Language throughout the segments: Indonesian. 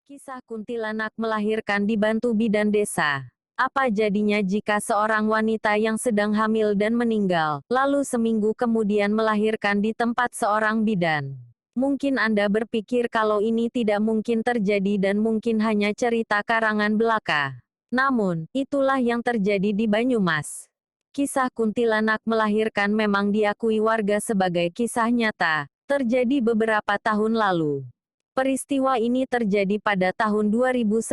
Kisah kuntilanak melahirkan dibantu bidan desa. Apa jadinya jika seorang wanita yang sedang hamil dan meninggal, lalu seminggu kemudian melahirkan di tempat seorang bidan? Mungkin Anda berpikir kalau ini tidak mungkin terjadi dan mungkin hanya cerita karangan belaka. Namun, itulah yang terjadi di Banyumas. Kisah kuntilanak melahirkan memang diakui warga sebagai kisah nyata, terjadi beberapa tahun lalu. Peristiwa ini terjadi pada tahun 2011.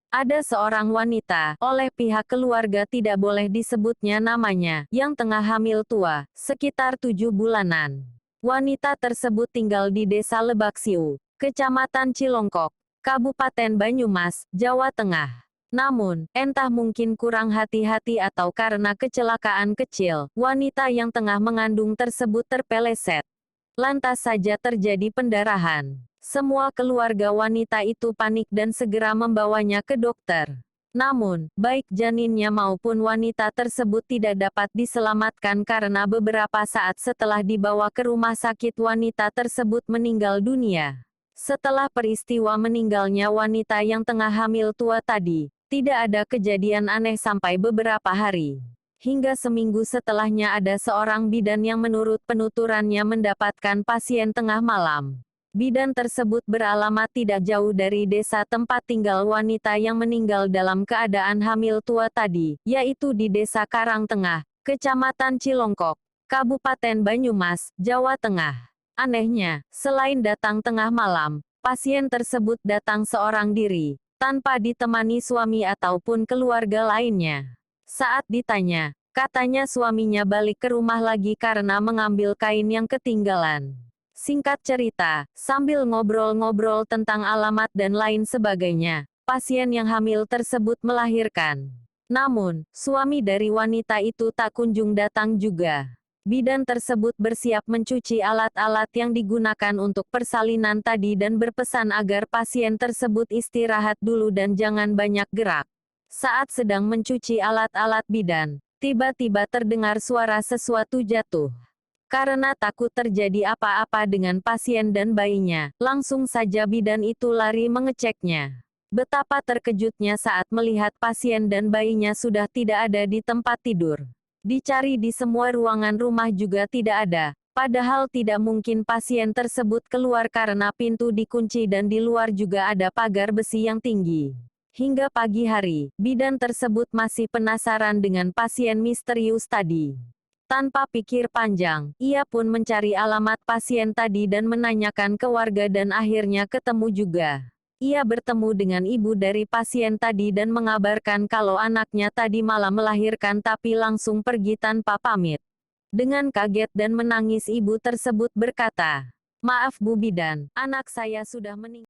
Ada seorang wanita, oleh pihak keluarga tidak boleh disebutnya namanya, yang tengah hamil tua, sekitar 7 bulanan. Wanita tersebut tinggal di Desa Lebaksiu, Kecamatan Cilongkok, Kabupaten Banyumas, Jawa Tengah. Namun, entah mungkin kurang hati-hati atau karena kecelakaan kecil, wanita yang tengah mengandung tersebut terpeleset. Lantas saja terjadi pendarahan. Semua keluarga wanita itu panik dan segera membawanya ke dokter. Namun, baik janinnya maupun wanita tersebut tidak dapat diselamatkan karena beberapa saat setelah dibawa ke rumah sakit wanita tersebut meninggal dunia. Setelah peristiwa meninggalnya wanita yang tengah hamil tua tadi, tidak ada kejadian aneh sampai beberapa hari. Hingga seminggu setelahnya ada seorang bidan yang menurut penuturannya mendapatkan pasien tengah malam. Bidan tersebut beralamat tidak jauh dari desa tempat tinggal wanita yang meninggal dalam keadaan hamil tua tadi, yaitu di Desa Karangtengah, Kecamatan Cilongkok, Kabupaten Banyumas, Jawa Tengah. Anehnya, selain datang tengah malam, pasien tersebut datang seorang diri, tanpa ditemani suami ataupun keluarga lainnya. Saat ditanya, katanya suaminya balik ke rumah lagi karena mengambil kain yang ketinggalan. Singkat cerita, sambil ngobrol-ngobrol tentang alamat dan lain sebagainya, pasien yang hamil tersebut melahirkan. Namun, suami dari wanita itu tak kunjung datang juga. Bidan tersebut bersiap mencuci alat-alat yang digunakan untuk persalinan tadi dan berpesan agar pasien tersebut istirahat dulu dan jangan banyak gerak. Saat sedang mencuci alat-alat bidan, tiba-tiba terdengar suara sesuatu jatuh. Karena takut terjadi apa-apa dengan pasien dan bayinya, langsung saja bidan itu lari mengeceknya. Betapa terkejutnya saat melihat pasien dan bayinya sudah tidak ada di tempat tidur. Dicari di semua ruangan rumah juga tidak ada, padahal tidak mungkin pasien tersebut keluar karena pintu dikunci dan di luar juga ada pagar besi yang tinggi. Hingga pagi hari, bidan tersebut masih penasaran dengan pasien misterius tadi. Tanpa pikir panjang, ia pun mencari alamat pasien tadi dan menanyakan ke warga dan akhirnya ketemu juga. Ia bertemu dengan ibu dari pasien tadi dan mengabarkan kalau anaknya tadi malam melahirkan tapi langsung pergi tanpa pamit. Dengan kaget dan menangis ibu tersebut berkata, "Maaf Bu Bidan, anak saya sudah meninggal."